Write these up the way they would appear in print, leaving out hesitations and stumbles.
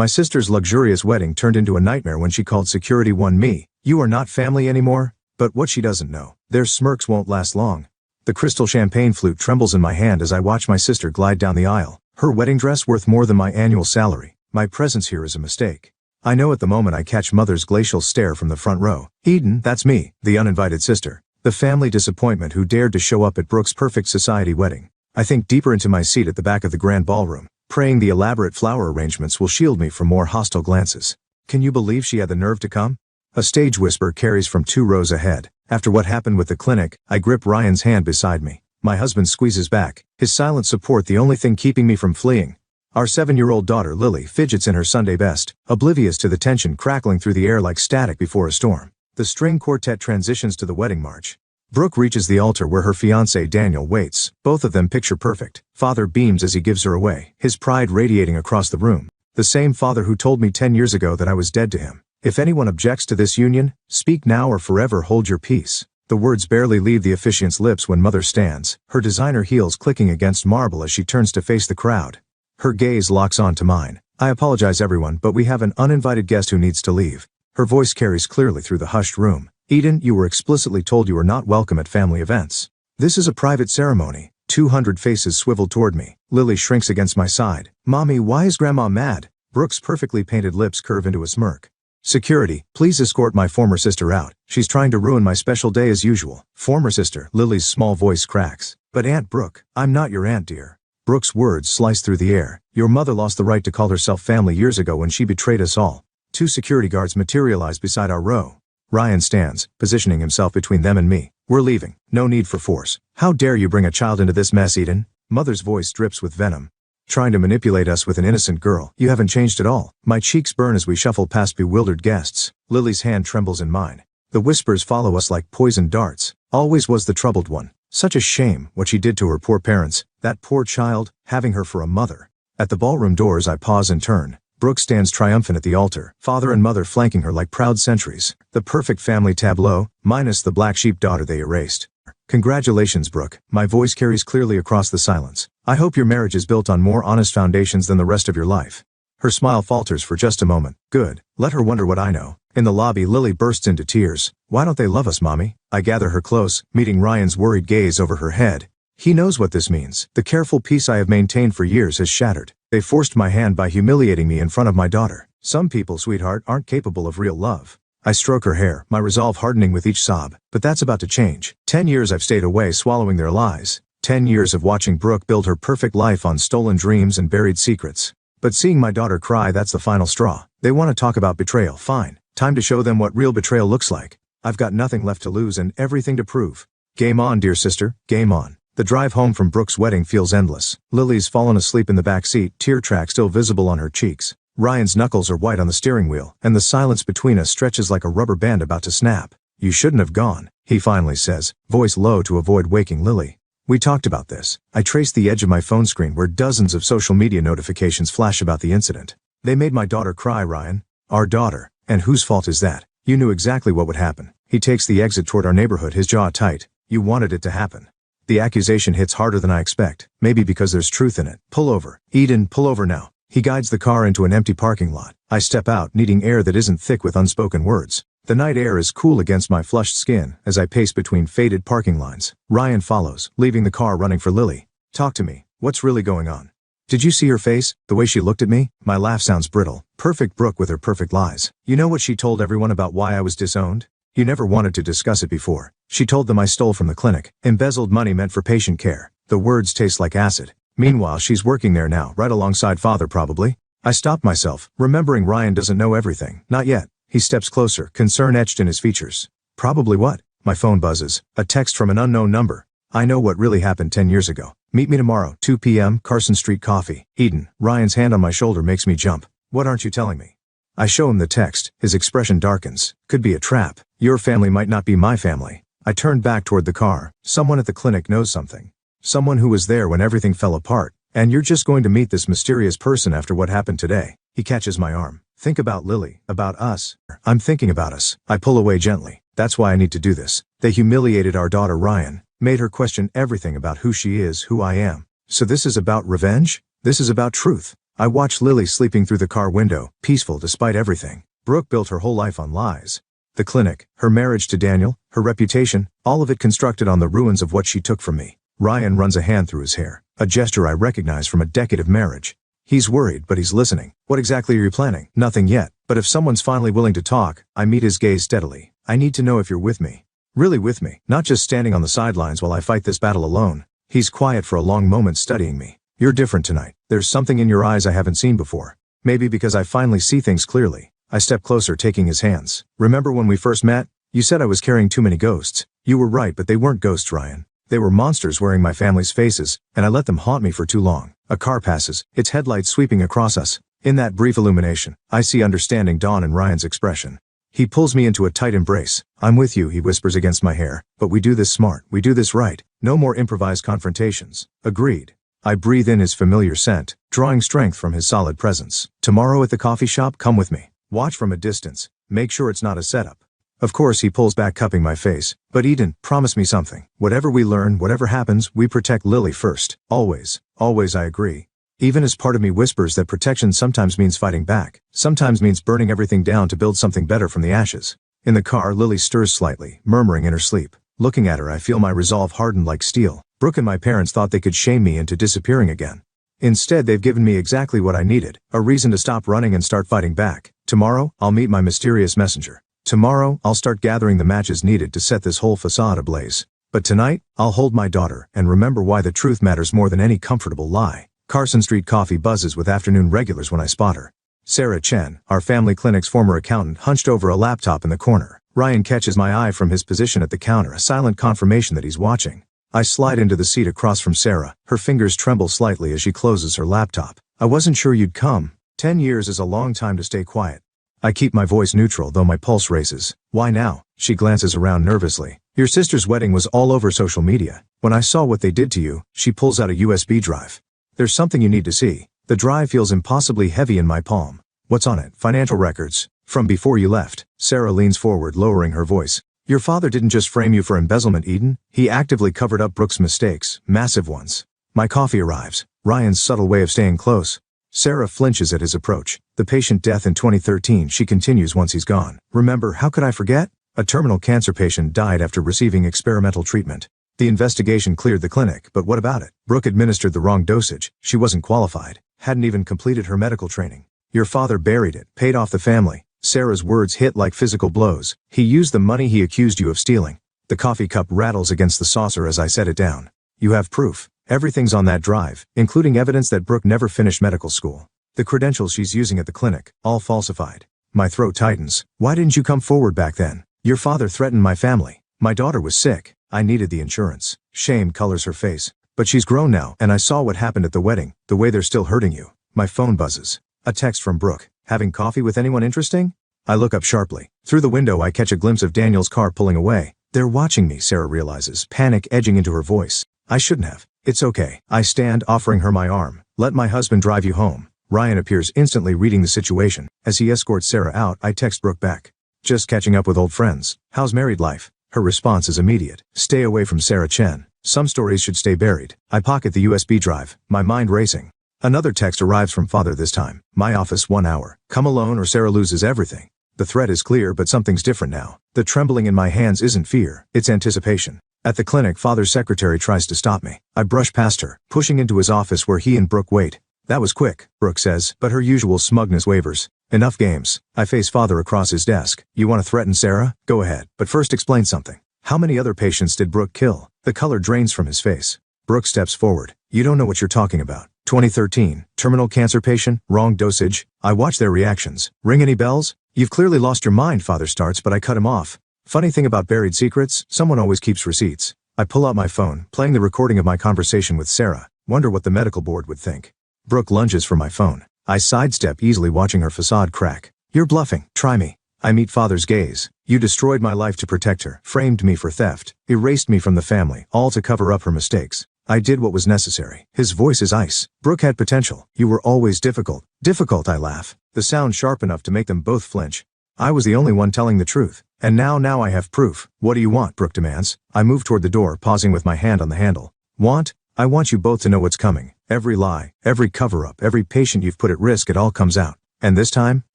My sister's luxurious wedding turned into a nightmare when she called security on me. You are not family anymore? But what she doesn't know, their smirks won't last long. The crystal champagne flute trembles in my hand as I watch my sister glide down the aisle. Her wedding dress worth more than my annual salary. My presence here is a mistake. I know at the moment I catch Mother's glacial stare from the front row. Eden, that's me, the uninvited sister. The family disappointment who dared to show up at Brooke's perfect society wedding. I think deeper into my seat at the back of the grand ballroom, praying the elaborate flower arrangements will shield me from more hostile glances. Can you believe she had the nerve to come? A stage whisper carries from 2 rows ahead. After what happened with the clinic, I grip Ryan's hand beside me. My husband squeezes back, his silent support the only thing keeping me from fleeing. Our 7-year-old daughter Lily fidgets in her Sunday best, oblivious to the tension crackling through the air like static before a storm. The string quartet transitions to the wedding march. Brooke reaches the altar where her fiancé Daniel waits, both of them picture perfect. Father beams as he gives her away, his pride radiating across the room. The same father who told me 10 years ago that I was dead to him. If anyone objects to this union, speak now or forever hold your peace. The words barely leave the officiant's lips when Mother stands, her designer heels clicking against marble as she turns to face the crowd. Her gaze locks on to mine. I apologize everyone, but we have an uninvited guest who needs to leave. Her voice carries clearly through the hushed room. Eden, you were explicitly told you are not welcome at family events. This is a private ceremony. 200 faces swivel toward me. Lily shrinks against my side. Mommy, why is Grandma mad? Brooke's perfectly painted lips curve into a smirk. Security, please escort my former sister out. She's trying to ruin my special day as usual. Former sister, Lily's small voice cracks. But Aunt Brooke, I'm not your aunt, dear. Brooke's words slice through the air. Your mother lost the right to call herself family years ago when she betrayed us all. 2 security guards materialize beside our row. Ryan stands, positioning himself between them and me. We're leaving. No need for force. How dare you bring a child into this mess, Eden? Mother's voice drips with venom. Trying to manipulate us with an innocent girl. You haven't changed at all. My cheeks burn as we shuffle past bewildered guests. Lily's hand trembles in mine. The whispers follow us like poisoned darts. Always was the troubled one. Such a shame what she did to her poor parents. That poor child, having her for a mother. At the ballroom doors I pause and turn. Brooke stands triumphant at the altar, father and mother flanking her like proud sentries. The perfect family tableau, minus the black sheep daughter they erased. Congratulations, Brooke. My voice carries clearly across the silence. I hope your marriage is built on more honest foundations than the rest of your life. Her smile falters for just a moment. Good. Let her wonder what I know. In the lobby, Lily bursts into tears. Why don't they love us, Mommy? I gather her close, meeting Ryan's worried gaze over her head. He knows what this means. The careful peace I have maintained for years has shattered. They forced my hand by humiliating me in front of my daughter. Some people, sweetheart, aren't capable of real love. I stroke her hair, my resolve hardening with each sob. But that's about to change. 10 years I've stayed away swallowing their lies. 10 years of watching Brooke build her perfect life on stolen dreams and buried secrets. But seeing my daughter cry, that's the final straw. They want to talk about betrayal, fine. Time to show them what real betrayal looks like. I've got nothing left to lose and everything to prove. Game on, dear sister, game on. The drive home from Brooke's wedding feels endless. Lily's fallen asleep in the back seat, tear track still visible on her cheeks. Ryan's knuckles are white on the steering wheel, and the silence between us stretches like a rubber band about to snap. You shouldn't have gone, he finally says, voice low to avoid waking Lily. We talked about this. I traced the edge of my phone screen where dozens of social media notifications flash about the incident. They made my daughter cry, Ryan. Our daughter. And whose fault is that? You knew exactly what would happen. He takes the exit toward our neighborhood, his jaw tight. You wanted it to happen. The accusation hits harder than I expect, maybe because there's truth in it. Pull over. Eden, pull over now. He guides the car into an empty parking lot. I step out, needing air that isn't thick with unspoken words. The night air is cool against my flushed skin as I pace between faded parking lines. Ryan follows, leaving the car running for Lily. Talk to me. What's really going on? Did you see her face? The way she looked at me? My laugh sounds brittle. Perfect Brooke with her perfect lies. You know what she told everyone about why I was disowned? You never wanted to discuss it before. She told them I stole from the clinic. Embezzled money meant for patient care. The words taste like acid. Meanwhile, she's working there now, right alongside father probably. I stopped myself, remembering Ryan doesn't know everything. Not yet. He steps closer, concern etched in his features. Probably what? My phone buzzes. A text from an unknown number. I know what really happened 10 years ago. Meet me tomorrow, 2 p.m., Carson Street Coffee. Eden. Ryan's hand on my shoulder makes me jump. What aren't you telling me? I show him the text. His expression darkens. Could be a trap. Your family might not be my family. I turn back toward the car. Someone at the clinic knows something. Someone who was there when everything fell apart. And you're just going to meet this mysterious person after what happened today. He catches my arm. Think about Lily, about us. I'm thinking about us. I pull away gently. That's why I need to do this. They humiliated our daughter Ryan, made her question everything about who she is, who I am. So this is about revenge? This is about truth. I watch Lily sleeping through the car window, peaceful despite everything. Brooke built her whole life on lies. The clinic, her marriage to Daniel, her reputation, all of it constructed on the ruins of what she took from me. Ryan runs a hand through his hair, a gesture I recognize from a decade of marriage. He's worried, but he's listening. What exactly are you planning? Nothing yet, but if someone's finally willing to talk, I meet his gaze steadily. I need to know if you're with me. Really with me, not just standing on the sidelines while I fight this battle alone. He's quiet for a long moment, studying me. You're different tonight. There's something in your eyes I haven't seen before. Maybe because I finally see things clearly. I step closer, taking his hands. Remember when we first met? You said I was carrying too many ghosts. You were right, but they weren't ghosts, Ryan. They were monsters wearing my family's faces, and I let them haunt me for too long. A car passes, its headlights sweeping across us. In that brief illumination, I see understanding dawn in Ryan's expression. He pulls me into a tight embrace. I'm with you, he whispers against my hair. But we do this smart. We do this right. No more improvised confrontations. Agreed. I breathe in his familiar scent, drawing strength from his solid presence. Tomorrow at the coffee shop, come with me. Watch from a distance. Make sure it's not a setup. Of course, he pulls back, cupping my face. But Eden, promise me something. Whatever we learn, whatever happens, we protect Lily first. Always. Always, I agree. Even as part of me whispers that protection sometimes means fighting back. Sometimes means burning everything down to build something better from the ashes. In the car, Lily stirs slightly, murmuring in her sleep. Looking at her, I feel my resolve harden like steel. Brooke and my parents thought they could shame me into disappearing again. Instead, they've given me exactly what I needed, a reason to stop running and start fighting back. Tomorrow, I'll meet my mysterious messenger. Tomorrow, I'll start gathering the matches needed to set this whole facade ablaze. But tonight, I'll hold my daughter and remember why the truth matters more than any comfortable lie. Carson Street Coffee buzzes with afternoon regulars when I spot her. Sarah Chen, our family clinic's former accountant, hunched over a laptop in the corner. Ryan catches my eye from his position at the counter, a silent confirmation that he's watching. I slide into the seat across from Sarah. Her fingers tremble slightly as she closes her laptop. I wasn't sure you'd come. 10 years is a long time to stay quiet. I keep my voice neutral, though my pulse races. Why now? She glances around nervously. Your sister's wedding was all over social media. When I saw what they did to you, she pulls out a USB drive. There's something you need to see. The drive feels impossibly heavy in my palm. What's on it? Financial records. From before you left. Sarah leans forward, lowering her voice. Your father didn't just frame you for embezzlement, Eden. He actively covered up Brooke's mistakes, massive ones. My coffee arrives. Ryan's subtle way of staying close. Sarah flinches at his approach. The patient death in 2013, she continues once he's gone. Remember, how could I forget? A terminal cancer patient died after receiving experimental treatment. The investigation cleared the clinic, but what about it? Brooke administered the wrong dosage. She wasn't qualified. Hadn't even completed her medical training. Your father buried it, paid off the family. Sarah's words hit like physical blows. He used the money he accused you of stealing. The coffee cup rattles against the saucer as I set it down. You have proof. Everything's on that drive, including evidence that Brooke never finished medical school. The credentials she's using at the clinic, all falsified. My throat tightens. Why didn't you come forward back then? Your father threatened my family. My daughter was sick. I needed the insurance. Shame colors her face. But she's grown now, and I saw what happened at the wedding, the way they're still hurting you. My phone buzzes. A text from Brooke. Having coffee with anyone interesting? I look up sharply. Through the window, I catch a glimpse of Daniel's car pulling away. They're watching me, Sarah realizes, panic edging into her voice. I shouldn't have. It's okay. I stand, offering her my arm. Let my husband drive you home. Ryan appears, instantly reading the situation. As he escorts Sarah out, I text Brooke back. Just catching up with old friends. How's married life? Her response is immediate. Stay away from Sarah Chen. Some stories should stay buried. I pocket the USB drive, my mind racing. Another text arrives from father this time. My office, 1 hour. Come alone or Sarah loses everything. The threat is clear, but something's different now. The trembling in my hands isn't fear, it's anticipation. At the clinic, father's secretary tries to stop me. I brush past her, pushing into his office where he and Brooke wait. That was quick, Brooke says, but her usual smugness wavers. Enough games. I face father across his desk. You want to threaten Sarah? Go ahead, but first explain something. How many other patients did Brooke kill? The color drains from his face. Brooke steps forward. You don't know what you're talking about. 2013, terminal cancer patient, wrong dosage. I watch their reactions. Ring any bells? You've clearly lost your mind, father starts, but I cut him off. Funny thing about buried secrets, someone always keeps receipts. I pull out my phone, playing the recording of my conversation with Sarah. Wonder what the medical board would think. Brooke lunges for my phone. I sidestep, easily watching her facade crack. You're bluffing. Try me. I meet father's gaze. You destroyed my life to protect her, framed me for theft, erased me from the family, all to cover up her mistakes. I did what was necessary. His voice is ice. Brooke had potential. You were always difficult. Difficult, I laugh. The sound sharp enough to make them both flinch. I was the only one telling the truth. And now I have proof. What do you want? Brooke demands. I move toward the door, pausing with my hand on the handle. Want? I want you both to know what's coming. Every lie, every cover-up, every patient you've put at risk, it all comes out. And this time,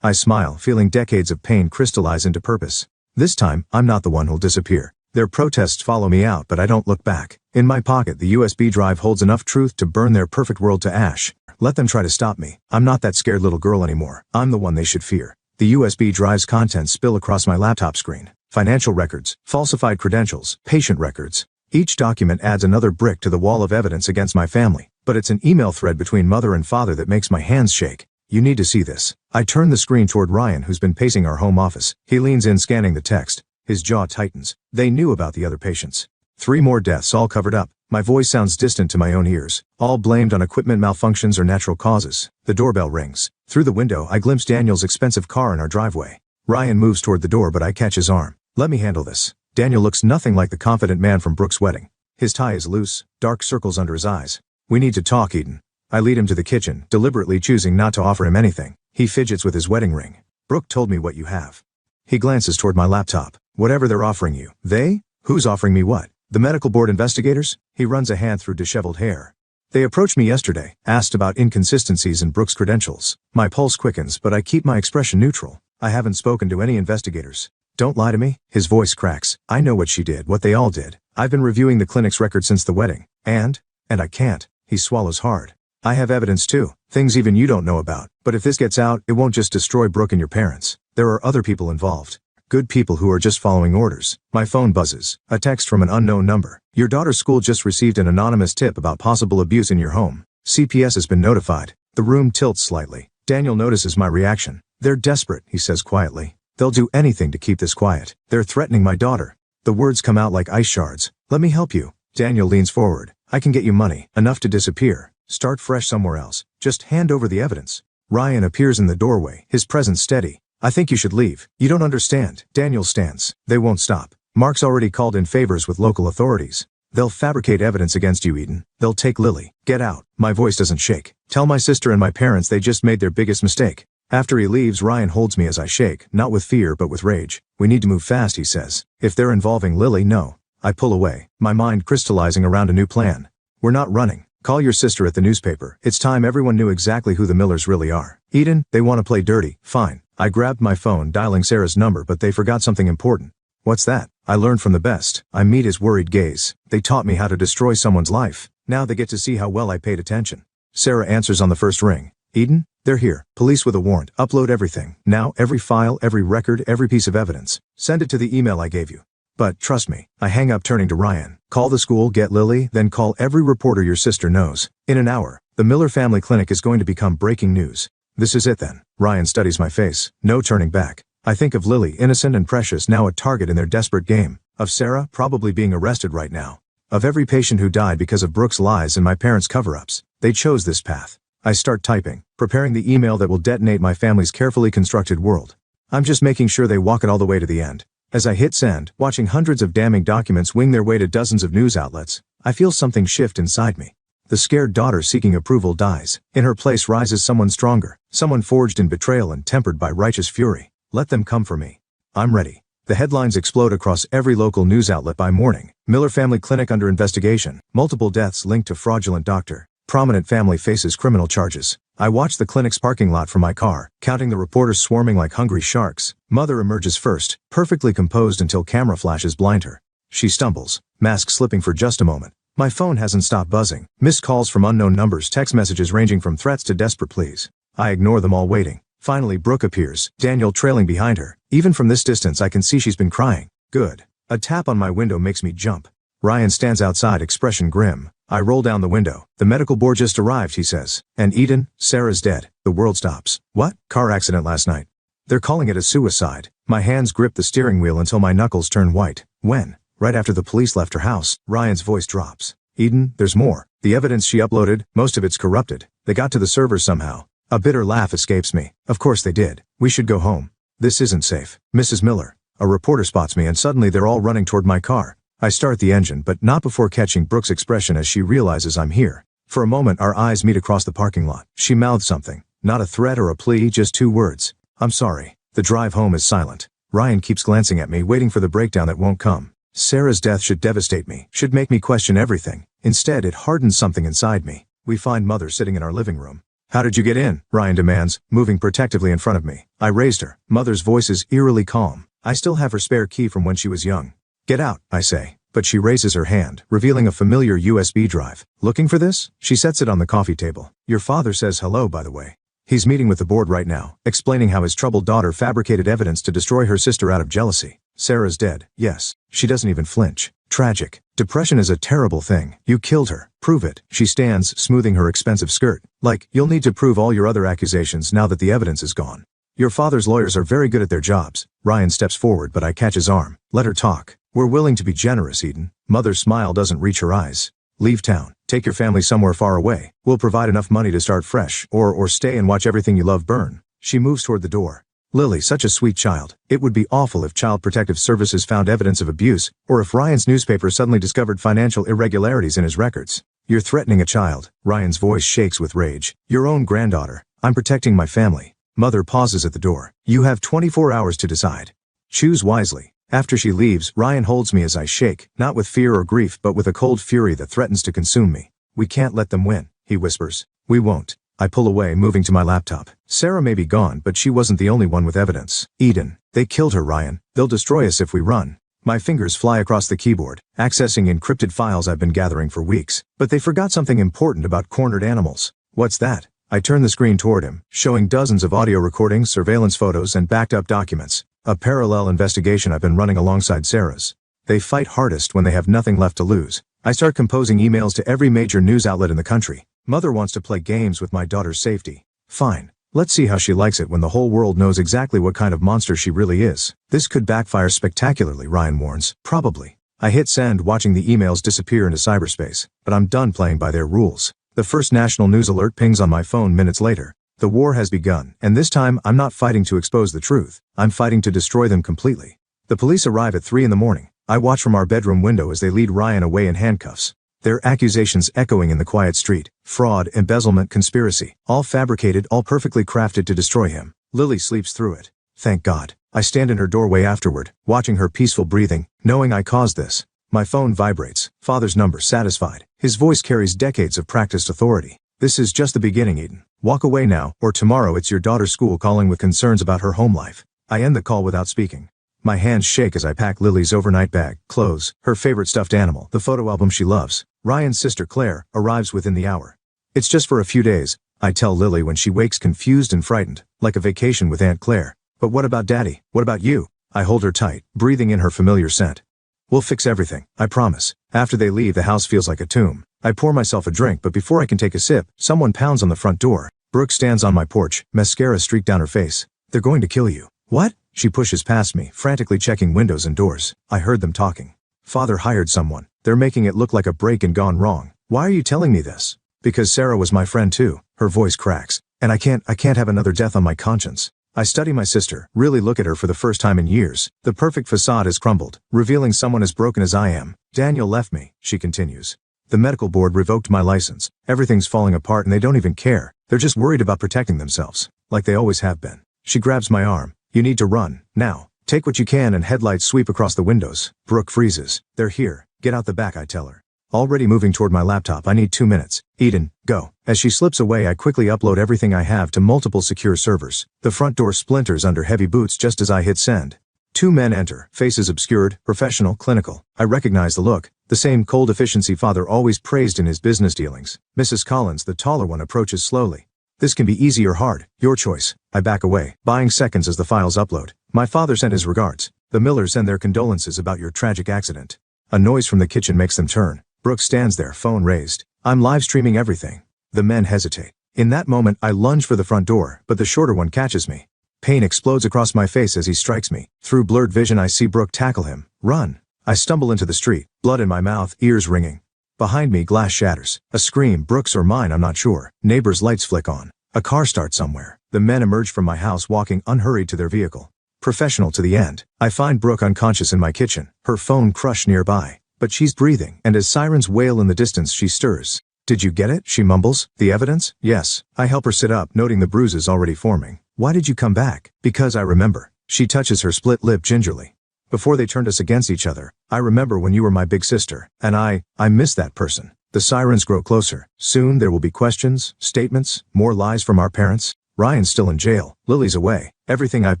I smile, feeling decades of pain crystallize into purpose. This time, I'm not the one who'll disappear. Their protests follow me out, but I don't look back. In my pocket, the USB drive holds enough truth to burn their perfect world to ash. Let them try to stop me. I'm not that scared little girl anymore. I'm the one they should fear. The USB drive's contents spill across my laptop screen. Financial records, falsified credentials, patient records. Each document adds another brick to the wall of evidence against my family. But it's an email thread between mother and father that makes my hands shake. You need to see this. I turn the screen toward Ryan, who's been pacing our home office. He leans in, scanning the text. His jaw tightens. They knew about the other patients. 3 more deaths, all covered up. My voice sounds distant to my own ears. All blamed on equipment malfunctions or natural causes. The doorbell rings. Through the window, I glimpse Daniel's expensive car in our driveway. Ryan moves toward the door, but I catch his arm. Let me handle this. Daniel looks nothing like the confident man from Brooke's wedding. His tie is loose, dark circles under his eyes. We need to talk, Eden. I lead him to the kitchen, deliberately choosing not to offer him anything. He fidgets with his wedding ring. Brooke told me what you have. He glances toward my laptop. Whatever they're offering you. They? Who's offering me what? The medical board investigators? He runs a hand through disheveled hair. They approached me yesterday, asked about inconsistencies in Brooke's credentials. My pulse quickens, but I keep my expression neutral. I haven't spoken to any investigators. Don't lie to me. His voice cracks. I know what she did, what they all did. I've been reviewing the clinic's record since the wedding. And I can't. He swallows hard. I have evidence too. Things even you don't know about. But if this gets out, it won't just destroy Brooke and your parents. There are other people involved. Good people who are just following orders. My phone buzzes. A text from an unknown number. Your daughter's school just received an anonymous tip about possible abuse in your home. CPS has been notified. The room tilts slightly. Daniel notices my reaction. They're desperate, he says quietly. They'll do anything to keep this quiet. They're threatening my daughter. The words come out like ice shards. Let me help you. Daniel leans forward. I can get you money, enough to disappear. Start fresh somewhere else. Just hand over the evidence. Ryan appears in the doorway, his presence steady. I think you should leave. You don't understand. Daniel stands. They won't stop. Mark's already called in favors with local authorities. They'll fabricate evidence against you, Eden. They'll take Lily. Get out. My voice doesn't shake. Tell my sister and my parents they just made their biggest mistake. After he leaves, Ryan holds me as I shake, not with fear but with rage. We need to move fast, he says. If they're involving Lily, no. I pull away, my mind crystallizing around a new plan. We're not running. Call your sister at the newspaper. It's time everyone knew exactly who the Millers really are. Eden, they want to play dirty. Fine. I grabbed my phone, dialing Sarah's number, but they forgot something important. What's that? I learned from the best. I meet his worried gaze. They taught me how to destroy someone's life. Now they get to see how well I paid attention. Sarah answers on the first ring. Eden? They're here. Police with a warrant. Upload everything. Now, every file, every record, every piece of evidence. Send it to the email I gave you. But, trust me. I hang up, turning to Ryan. Call the school, get Lily, then call every reporter your sister knows. In an hour, the Miller family clinic is going to become breaking news. This is it then. Ryan studies my face. No turning back. I think of Lily, innocent and precious, now a target in their desperate game. Of Sarah, probably being arrested right now. Of every patient who died because of Brooke's lies and my parents' cover-ups. They chose this path. I start typing, preparing the email that will detonate my family's carefully constructed world. I'm just making sure they walk it all the way to the end. As I hit send, watching hundreds of damning documents wing their way to dozens of news outlets, I feel something shift inside me. The scared daughter seeking approval dies. In her place rises someone stronger, someone forged in betrayal and tempered by righteous fury. Let them come for me. I'm ready. The headlines explode across every local news outlet by morning. Miller family clinic under investigation. Multiple deaths linked to fraudulent doctor. Prominent family faces criminal charges. I watch the clinic's parking lot from my car, counting the reporters swarming like hungry sharks. Mother emerges first, perfectly composed until camera flashes blind her. She stumbles, mask slipping for just a moment. My phone hasn't stopped buzzing. Missed calls from unknown numbers, text messages ranging from threats to desperate pleas. I ignore them all, waiting. Finally, Brooke appears, Daniel trailing behind her. Even from this distance, I can see she's been crying. Good. A tap on my window makes me jump. Ryan stands outside, expression grim. I roll down the window. The medical board just arrived, he says. And Eden, Sarah's dead. The world stops. What? Car accident last night. They're calling it a suicide. My hands grip the steering wheel until my knuckles turn white. When? Right after the police left her house. Ryan's voice drops. Eden, there's more. The evidence she uploaded, most of it's corrupted. They got to the server somehow. A bitter laugh escapes me. Of course they did. We should go home. This isn't safe. Mrs. Miller. A reporter spots me and suddenly they're all running toward my car. I start the engine, but not before catching Brooke's expression as she realizes I'm here. For a moment our eyes meet across the parking lot. She mouths something. Not a threat or a plea, just 2 words. I'm sorry. The drive home is silent. Ryan keeps glancing at me, waiting for the breakdown that won't come. Sarah's death should devastate me, should make me question everything. Instead, it hardens something inside me. We find Mother sitting in our living room. "How did you get in?" Ryan demands, moving protectively in front of me. I raised her. Mother's voice is eerily calm. I still have her spare key from when she was young. "Get out," I say. But she raises her hand, revealing a familiar USB drive. "Looking for this?" She sets it on the coffee table. "Your father says hello, by the way. He's meeting with the board right now, explaining how his troubled daughter fabricated evidence to destroy her sister out of jealousy. Sarah's dead, yes." She doesn't even flinch. "Tragic. Depression is a terrible thing. You killed her. Prove it." She stands, smoothing her expensive skirt. "Like, you'll need to prove all your other accusations now that the evidence is gone. Your father's lawyers are very good at their jobs." Ryan steps forward, but I catch his arm. "Let her talk. We're willing to be generous, Eden." Mother's smile doesn't reach her eyes. "Leave town. Take your family somewhere far away. We'll provide enough money to start fresh, or stay and watch everything you love burn." She moves toward the door. "Lily, such a sweet child. It would be awful if Child Protective Services found evidence of abuse, or if Ryan's newspaper suddenly discovered financial irregularities in his records. You're threatening a child." Ryan's voice shakes with rage. "Your own granddaughter. I'm protecting my family." Mother pauses at the door. "You have 24 hours to decide. Choose wisely." After she leaves, Ryan holds me as I shake, not with fear or grief but with a cold fury that threatens to consume me. "We can't let them win," he whispers. "We won't." I pull away, moving to my laptop. Sarah may be gone, but she wasn't the only one with evidence. "Eden, they killed her, Ryan. They'll destroy us if we run." My fingers fly across the keyboard, accessing encrypted files I've been gathering for weeks. But they forgot something important about cornered animals. "What's that?" I turn the screen toward him, showing dozens of audio recordings, surveillance photos, and backed-up documents. A parallel investigation I've been running alongside Sarah's. They fight hardest when they have nothing left to lose. I start composing emails to every major news outlet in the country. Mother wants to play games with my daughter's safety. Fine. Let's see how she likes it when the whole world knows exactly what kind of monster she really is. This could backfire spectacularly, Ryan warns. Probably. I hit send, watching the emails disappear into cyberspace. But I'm done playing by their rules. The first national news alert pings on my phone minutes later. The war has begun, and this time I'm not fighting to expose the truth. I'm fighting to destroy them completely. The police arrive at 3 in the morning. I watch from our bedroom window as they lead Ryan away in handcuffs. Their accusations echoing in the quiet street. Fraud, embezzlement, conspiracy. All fabricated, all perfectly crafted to destroy him. Lily sleeps through it. Thank God. I stand in her doorway afterward, watching her peaceful breathing, knowing I caused this. My phone vibrates. Father's number, satisfied. His voice carries decades of practiced authority. "This is just the beginning, Eden. Walk away now, or tomorrow it's your daughter's school calling with concerns about her home life." I end the call without speaking. My hands shake as I pack Lily's overnight bag, clothes, her favorite stuffed animal, the photo album she loves. Ryan's sister Claire arrives within the hour. "It's just for a few days," I tell Lily when she wakes confused and frightened, like a vacation with Aunt Claire. "But what about Daddy? What about you?" I hold her tight, breathing in her familiar scent. "We'll fix everything, I promise." After they leave, the house feels like a tomb. I pour myself a drink, but before I can take a sip, someone pounds on the front door. Brooke stands on my porch, mascara streaked down her face. "They're going to kill you." "What?" She pushes past me, frantically checking windows and doors. I heard them talking. "Father hired someone. They're making it look like a break-in gone wrong." "Why are you telling me this?" "Because Sarah was my friend too." Her voice cracks. "And I can't have another death on my conscience." I study my sister, really look at her for the first time in years. The perfect facade has crumbled, revealing someone as broken as I am. "Daniel left me," she continues. "The medical board revoked my license. Everything's falling apart and they don't even care. They're just worried about protecting themselves. Like they always have been." She grabs my arm. "You need to run, now. Take what you can," and headlights sweep across the windows. Brooke freezes. "They're here. Get out the back," I tell her. Already moving toward my laptop, I need 2 minutes. "Eden, go." As she slips away, I quickly upload everything I have to multiple secure servers. The front door splinters under heavy boots just as I hit send. 2 men enter, faces obscured, professional, clinical. I recognize the look. The same cold efficiency Father always praised in his business dealings. Mrs. Collins, the taller one, approaches slowly. "This can be easy or hard. Your choice." I back away, buying seconds as the files upload. "My father sent his regards. The Millers send their condolences about your tragic accident." A noise from the kitchen makes them turn. Brooke stands there, phone raised. "I'm live streaming everything." The men hesitate. In that moment, I lunge for the front door, but the shorter one catches me. Pain explodes across my face as he strikes me. Through blurred vision, I see Brooke tackle him. "Run." I stumble into the street, blood in my mouth, ears ringing. Behind me, glass shatters. A scream, Brooke's or mine, I'm not sure. Neighbors' lights flick on. A car starts somewhere. The men emerge from my house, walking unhurried to their vehicle. Professional to the end. I find Brooke unconscious in my kitchen, her phone crushed nearby. But she's breathing, and as sirens wail in the distance, she stirs. "Did you get it?" she mumbles. "The evidence?" "Yes." I help her sit up, noting the bruises already forming. "Why did you come back?" "Because I remember." She touches her split lip gingerly. Before they turned us against each other, I remember when you were my big sister, and I miss that person. The sirens grow closer. Soon there will be questions, statements, more lies from our parents. Ryan's still in jail. Lily's away. Everything I've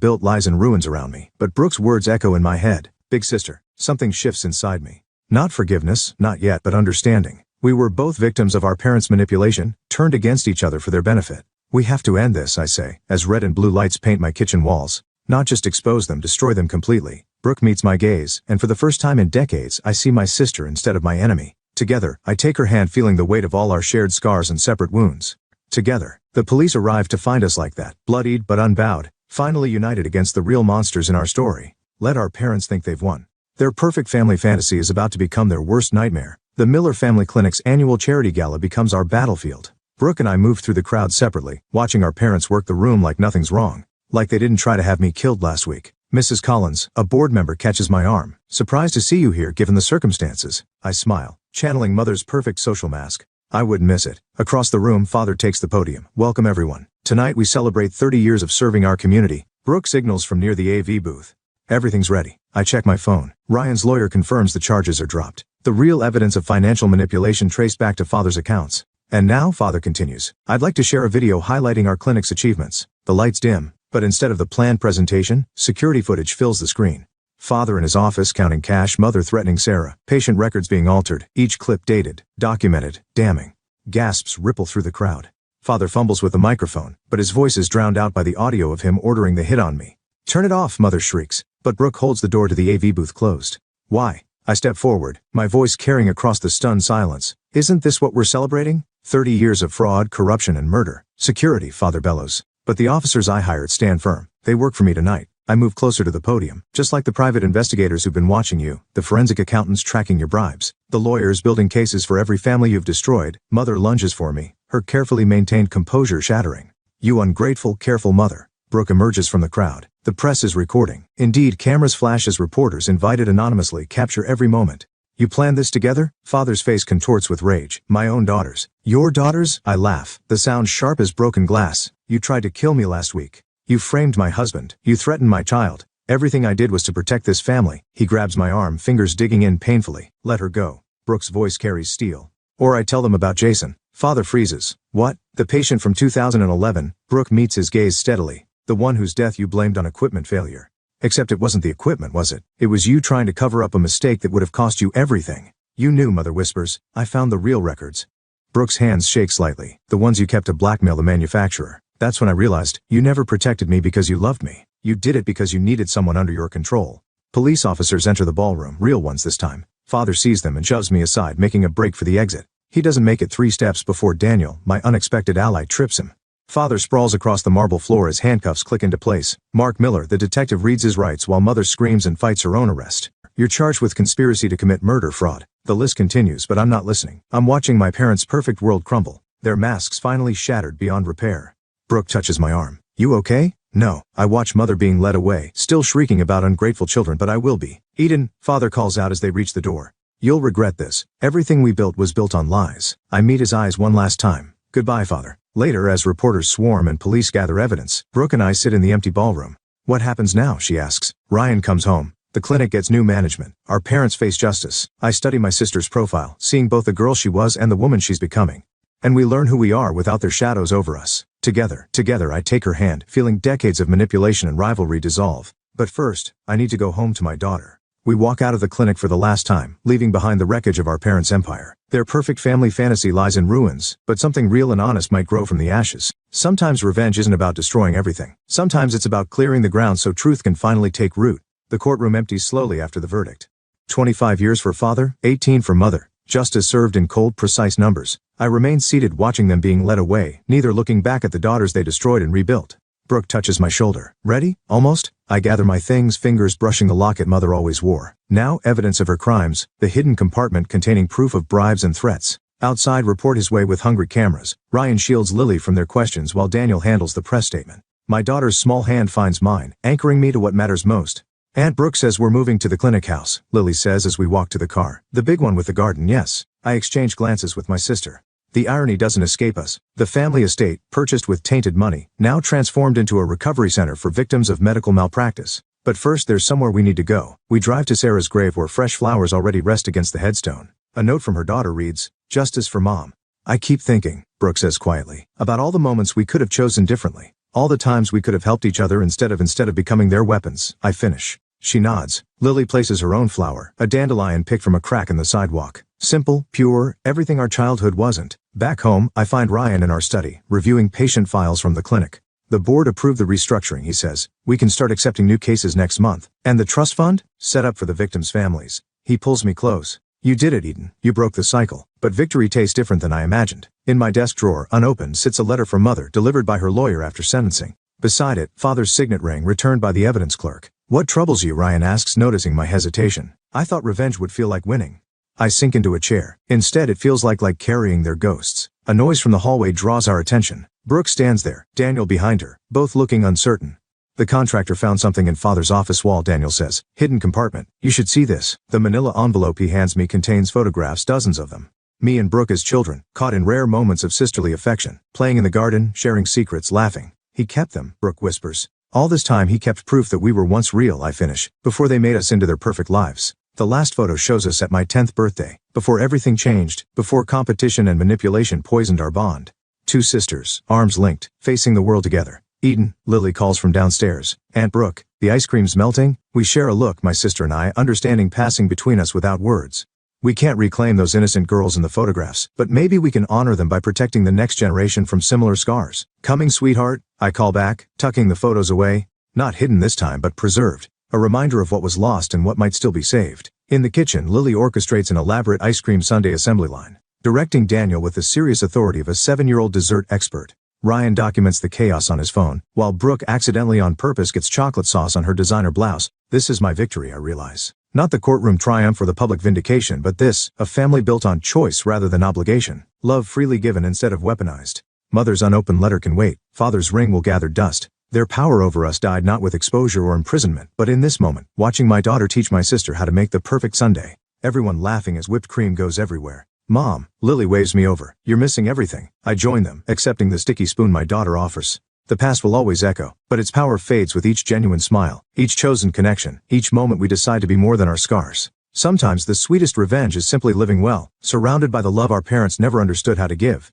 built lies in ruins around me. But Brooke's words echo in my head. Big sister. Something shifts inside me. Not forgiveness, not yet, but understanding. We were both victims of our parents' manipulation, turned against each other for their benefit. We have to end this, I say, as red and blue lights paint my kitchen walls. Not just expose them, destroy them completely. Brooke meets my gaze, and for the first time in decades, I see my sister instead of my enemy. Together, I take her hand, feeling the weight of all our shared scars and separate wounds. Together, the police arrive to find us like that, bloodied but unbowed, finally united against the real monsters in our story. Let our parents think they've won. Their perfect family fantasy is about to become their worst nightmare. The Miller Family Clinic's annual charity gala becomes our battlefield. Brooke and I move through the crowd separately, watching our parents work the room like nothing's wrong. Like they didn't try to have me killed last week. Mrs. Collins, a board member, catches my arm. Surprised to see you here given the circumstances. I smile, channeling Mother's perfect social mask. I wouldn't miss it. Across the room, Father takes the podium. Welcome everyone. Tonight we celebrate 30 years of serving our community. Brooke signals from near the AV booth. Everything's ready. I check my phone. Ryan's lawyer confirms the charges are dropped. The real evidence of financial manipulation traced back to Father's accounts. And now, Father continues. I'd like to share a video highlighting our clinic's achievements. The lights dim, but instead of the planned presentation, security footage fills the screen. Father in his office counting cash, Mother threatening Sarah, patient records being altered, each clip dated, documented, damning. Gasps ripple through the crowd. Father fumbles with the microphone, but his voice is drowned out by the audio of him ordering the hit on me. Turn it off, Mother shrieks, but Brooke holds the door to the AV booth closed. Why? I step forward, my voice carrying across the stunned silence. Isn't this what we're celebrating? 30 years of fraud, corruption, and murder. Security, Father bellows. But the officers I hired stand firm. They work for me tonight. I move closer to the podium, just like the private investigators who've been watching you, the forensic accountants tracking your bribes, the lawyers building cases for every family you've destroyed. Mother lunges for me, her carefully maintained composure shattering. You ungrateful, careful mother. Brooke emerges from the crowd. The press is recording. Indeed, cameras flash as reporters invited anonymously capture every moment. You planned this together? Father's face contorts with rage. My own daughters. Your daughters? I laugh, the sound sharp as broken glass. You tried to kill me last week. You framed my husband. You threatened my child. Everything I did was to protect this family. He grabs my arm, fingers digging in painfully. Let her go. Brooke's voice carries steel. Or I tell them about Jason. Father freezes. What? The patient from 2011? Brooke meets his gaze steadily. The one whose death you blamed on equipment failure. Except it wasn't the equipment, was it? It was you trying to cover up a mistake that would have cost you everything. You knew, Mother whispers. I found the real records. Brooke's hands shake slightly. The ones you kept to blackmail the manufacturer. That's when I realized, you never protected me because you loved me. You did it because you needed someone under your control. Police officers enter the ballroom, real ones this time. Father sees them and shoves me aside, making a break for the exit. He doesn't make it 3 steps before Daniel, my unexpected ally, trips him. Father sprawls across the marble floor as handcuffs click into place. Mark Miller, the detective, reads his rights while Mother screams and fights her own arrest. You're charged with conspiracy to commit murder, fraud. The list continues, but I'm not listening. I'm watching my parents' perfect world crumble. Their masks finally shattered beyond repair. Brooke touches my arm. You okay? No. I watch Mother being led away, still shrieking about ungrateful children, but I will be. Eden, Father calls out as they reach the door. You'll regret this. Everything we built was built on lies. I meet his eyes one last time. Goodbye, Father. Later, as reporters swarm and police gather evidence, Brooke and I sit in the empty ballroom. What happens now? She asks. Ryan comes home. The clinic gets new management. Our parents face justice. I study my sister's profile, seeing both the girl she was and the woman she's becoming. And we learn who we are without their shadows over us. Together, I take her hand, feeling decades of manipulation and rivalry dissolve. But first, I need to go home to my daughter. We walk out of the clinic for the last time, leaving behind the wreckage of our parents' empire. Their perfect family fantasy lies in ruins, but something real and honest might grow from the ashes. Sometimes revenge isn't about destroying everything. Sometimes it's about clearing the ground so truth can finally take root. The courtroom empties slowly after the verdict. 25 years for Father, 18 for Mother. Justice served in cold, precise numbers. I remain seated watching them being led away, neither looking back at the daughters they destroyed and rebuilt. Brooke touches my shoulder. Ready? Almost? I gather my things, fingers brushing the locket Mother always wore. Now, evidence of her crimes, the hidden compartment containing proof of bribes and threats. Outside report his way with hungry cameras. Ryan shields Lily from their questions while Daniel handles the press statement. My daughter's small hand finds mine, anchoring me to what matters most. Aunt Brooke says we're moving to the clinic house, Lily says as we walk to the car. The big one with the garden, yes. I exchange glances with my sister. The irony doesn't escape us. The family estate, purchased with tainted money, now transformed into a recovery center for victims of medical malpractice. But first there's somewhere we need to go. We drive to Sarah's grave where fresh flowers already rest against the headstone. A note from her daughter reads, "Justice for Mom." I keep thinking, Brooke says quietly, about all the moments we could have chosen differently. All the times we could have helped each other instead of becoming their weapons. I finish. She nods. Lily places her own flower, a dandelion picked from a crack in the sidewalk. Simple, pure, everything our childhood wasn't. Back home, I find Ryan in our study, reviewing patient files from the clinic. The board approved the restructuring, he says. We can start accepting new cases next month. And the trust fund? Set up for the victims' families. He pulls me close. You did it, Eden. You broke the cycle. But victory tastes different than I imagined. In my desk drawer, unopened, sits a letter from Mother, delivered by her lawyer after sentencing. Beside it, Father's signet ring, returned by the evidence clerk. What troubles you? Ryan asks, noticing my hesitation. I thought revenge would feel like winning. I sink into a chair. Instead, it feels like carrying their ghosts. A noise from the hallway draws our attention. Brooke stands there, Daniel behind her, both looking uncertain. The contractor found something in Father's office wall, Daniel says. Hidden compartment. You should see this. The manila envelope he hands me contains photographs, dozens of them. Me and Brooke as children, caught in rare moments of sisterly affection, playing in the garden, sharing secrets, laughing. He kept them, Brooke whispers. All this time he kept proof that we were once real, I finish, before they made us into their perfect lives. The last photo shows us at my 10th birthday, before everything changed, before competition and manipulation poisoned our bond. Two sisters, arms linked, facing the world together. Eden, Lily calls from downstairs. Aunt Brooke, the ice cream's melting. We share a look, my sister and I, understanding passing between us without words. We can't reclaim those innocent girls in the photographs, but maybe we can honor them by protecting the next generation from similar scars. Coming, sweetheart, I call back, tucking the photos away. Not hidden this time, but preserved. A reminder of what was lost and what might still be saved. In the kitchen, Lily orchestrates an elaborate ice cream sundae assembly line, directing Daniel with the serious authority of a 7-year-old dessert expert. Ryan documents the chaos on his phone, while Brooke accidentally on purpose gets chocolate sauce on her designer blouse. This is my victory, I realize. Not the courtroom triumph or the public vindication, but this, a family built on choice rather than obligation. Love freely given instead of weaponized. Mother's unopened letter can wait. Father's ring will gather dust. Their power over us died not with exposure or imprisonment, but in this moment, watching my daughter teach my sister how to make the perfect sundae. Everyone laughing as whipped cream goes everywhere. Mom, Lily waves me over. You're missing everything. I join them, accepting the sticky spoon my daughter offers. The past will always echo, but its power fades with each genuine smile, each chosen connection, each moment we decide to be more than our scars. Sometimes the sweetest revenge is simply living well, surrounded by the love our parents never understood how to give.